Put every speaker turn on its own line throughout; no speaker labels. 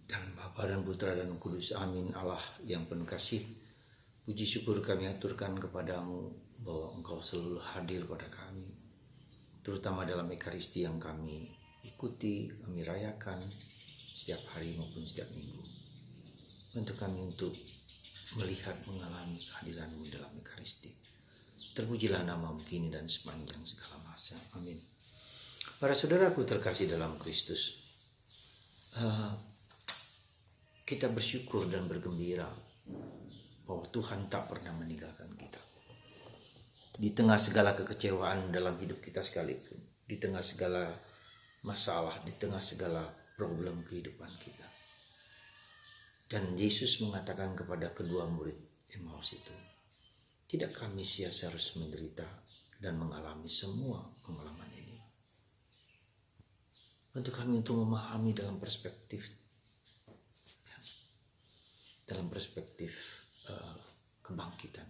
Dan Bapa dan Putra dan Kudus, amin. Allah yang penuh kasih, puji syukur kami aturkan kepadamu bahwa Engkau selalu hadir pada kami, terutama dalam Ekaristi yang kami ikuti, kami rayakan setiap hari maupun setiap minggu. Untuk kami untuk melihat, mengalami kehadiran-Mu dalam Ekaristi. Terpujilah nama-Mu kini dan sepanjang segala masa. Amin. Para saudaraku terkasih dalam Kristus, kita bersyukur dan bergembira bahwa Tuhan tak pernah meninggalkan kita. Di tengah segala kekecewaan dalam hidup kita sekalipun, di tengah segala masalah, di tengah segala problem kehidupan kita. Dan Yesus mengatakan kepada kedua murid Emmaus itu, tidak kami sia-sia harus menderita dan mengalami semua pengalaman ini. Untuk kami untuk memahami dalam perspektif kebangkitan,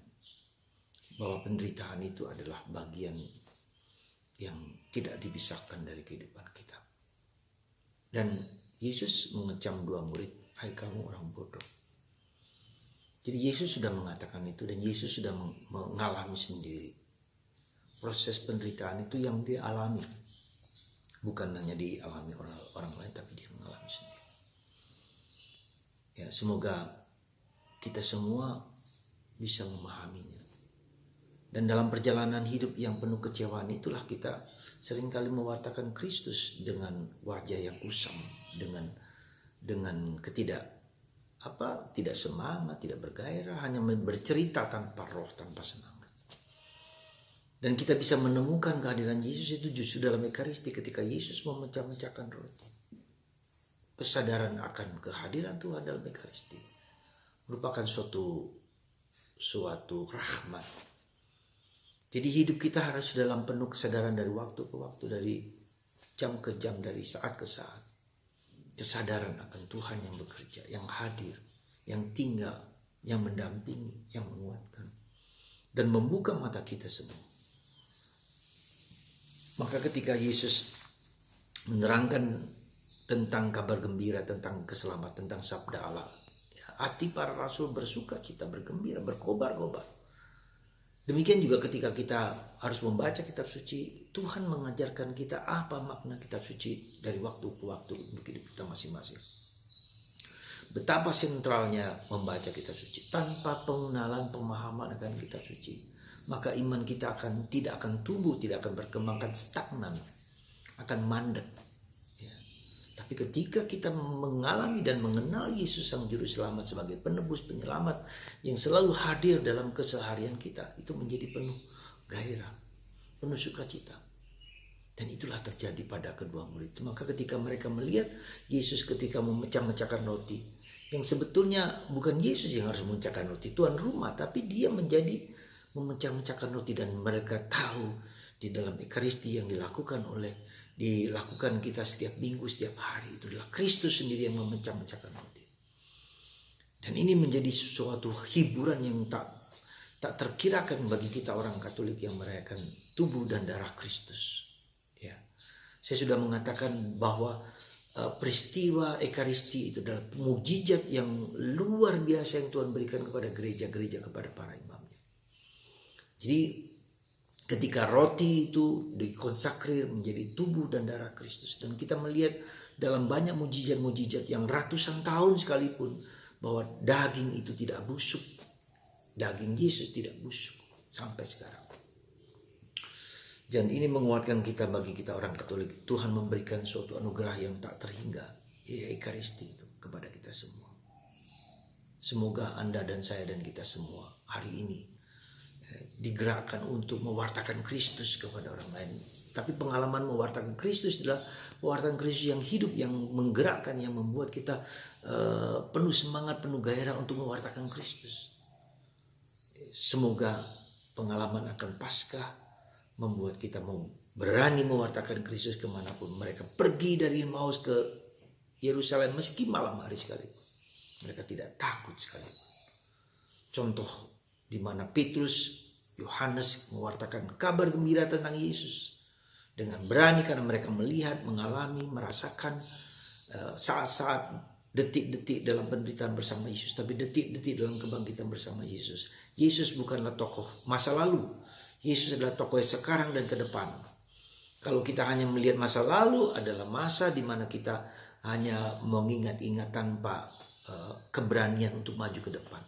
bahwa penderitaan itu adalah bagian yang tidak dipisahkan dari kehidupan kita. Dan Yesus mengecam dua murid, hai kamu orang bodoh. Jadi Yesus sudah mengatakan itu, dan Yesus sudah mengalami sendiri proses penderitaan itu yang dia alami. Bukan hanya dialami orang lain, tapi dia mengalami sendiri. Ya, semoga kita semua bisa memahaminya. Dan dalam perjalanan hidup yang penuh kecewaan itulah kita seringkali mewartakan Kristus dengan wajah yang kusam, dengan tidak semangat, tidak bergairah, hanya bercerita tanpa roh, tanpa semangat. Dan kita bisa menemukan kehadiran Yesus itu justru dalam Ekaristi ketika Yesus memecah-mecahkan roti. Kesadaran akan kehadiran Tuhan dalam Ekaristi merupakan suatu rahmat. Jadi hidup kita harus dalam penuh kesadaran dari waktu ke waktu, dari jam ke jam, dari saat ke saat. Kesadaran akan Tuhan yang bekerja, yang hadir, yang tinggal, yang mendampingi, yang menguatkan. Dan membuka mata kita semua. Maka ketika Yesus menerangkan tentang kabar gembira, tentang keselamatan, tentang sabda Allah, ya, hati para rasul bersuka cita, bergembira, berkobar-kobar. Demikian juga ketika kita harus membaca kitab suci, Tuhan mengajarkan kita apa makna kitab suci dari waktu ke waktu untuk hidup kita masing-masing. Betapa sentralnya membaca kitab suci. Tanpa pengenalan, pemahaman akan kitab suci, maka iman kita tidak akan tumbuh, tidak akan berkembang, akan stagnan, akan mandek. Ya. Tapi ketika kita mengalami dan mengenal Yesus Sang Juru Selamat sebagai penebus, penyelamat yang selalu hadir dalam keseharian kita, itu menjadi penuh gairah, penuh sukacita. Dan itulah terjadi pada kedua murid. Maka ketika mereka melihat Yesus ketika memecah-mecahkan roti, yang sebetulnya bukan Yesus yang harus memecahkan roti, tuan rumah, tapi dia menjadi memecah-mecahkan roti. Dan mereka tahu di dalam Ekaristi yang dilakukan kita setiap minggu, setiap hari, itu adalah Kristus sendiri yang memecah-mecahkan roti. Dan ini menjadi suatu hiburan yang tak terkirakan bagi kita orang Katolik yang merayakan tubuh dan darah Kristus. Ya, saya sudah mengatakan bahwa peristiwa Ekaristi itu adalah mukjizat yang luar biasa yang Tuhan berikan kepada gereja-gereja, kepada para imamnya. Jadi ketika roti itu dikonsakrir menjadi tubuh dan darah Kristus, dan kita melihat dalam banyak mukjizat-mukjizat yang ratusan tahun sekalipun bahwa daging itu tidak busuk, daging Yesus tidak busuk sampai sekarang. Dan ini menguatkan kita, bagi kita orang Katolik. Tuhan memberikan suatu anugerah yang tak terhingga, ya Ekaristi itu kepada kita semua. Semoga Anda dan saya dan kita semua hari ini digerakkan untuk mewartakan Kristus kepada orang lain. Tapi pengalaman mewartakan Kristus adalah mewartakan Kristus yang hidup, yang menggerakkan, yang membuat kita penuh semangat, penuh gairah untuk mewartakan Kristus. Semoga pengalaman akan Paskah membuat kita berani mewartakan Kristus kemanapun mereka pergi dari Emmaus ke Yerusalem, meski malam hari sekalipun. Mereka tidak takut sekalipun. Contoh di mana Petrus, Yohanes mewartakan kabar gembira tentang Yesus dengan berani, karena mereka melihat, mengalami, merasakan saat-saat detik-detik dalam penderitaan bersama Yesus, tapi detik-detik dalam kebangkitan bersama Yesus. Yesus bukanlah tokoh masa lalu. Yesus adalah tokoh yang sekarang dan ke depan. Kalau kita hanya melihat masa lalu, adalah masa di mana kita hanya mengingat-ingat tanpa keberanian untuk maju ke depan.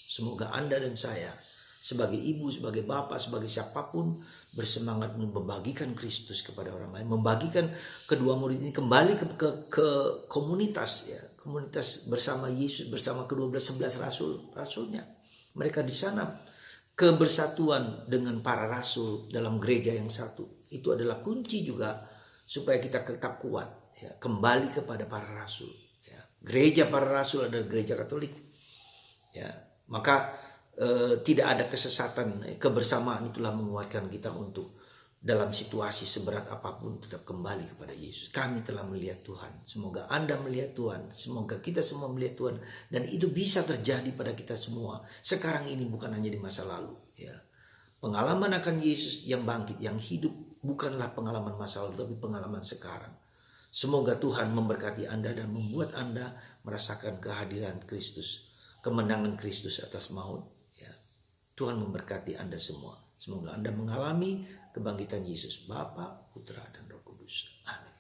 Semoga Anda dan saya sebagai ibu, sebagai bapak, sebagai siapapun bersemangat membagikan Kristus kepada orang lain, membagikan kedua murid ini kembali ke komunitas, ya, komunitas bersama Yesus, bersama ke-11 rasulnya. Mereka di sana kebersatuan dengan para rasul dalam gereja yang satu. Itu adalah kunci juga supaya kita tetap kuat, ya, kembali kepada para rasul. Ya. Gereja para rasul adalah gereja Katolik. Ya, maka tidak ada kesesatan, kebersamaan itulah menguatkan kita untuk dalam situasi seberat apapun tetap kembali kepada Yesus. Kami telah melihat Tuhan. Semoga Anda melihat Tuhan. Semoga kita semua melihat Tuhan. Dan itu bisa terjadi pada kita semua. Sekarang ini bukan hanya di masa lalu. Ya. Pengalaman akan Yesus yang bangkit, yang hidup bukanlah pengalaman masa lalu, tapi pengalaman sekarang. Semoga Tuhan memberkati Anda dan membuat Anda merasakan kehadiran Kristus, kemenangan Kristus atas maut. Tuhan memberkati Anda semua. Semoga Anda mengalami kebangkitan Yesus, Bapa, Putra, dan Roh Kudus. Amin.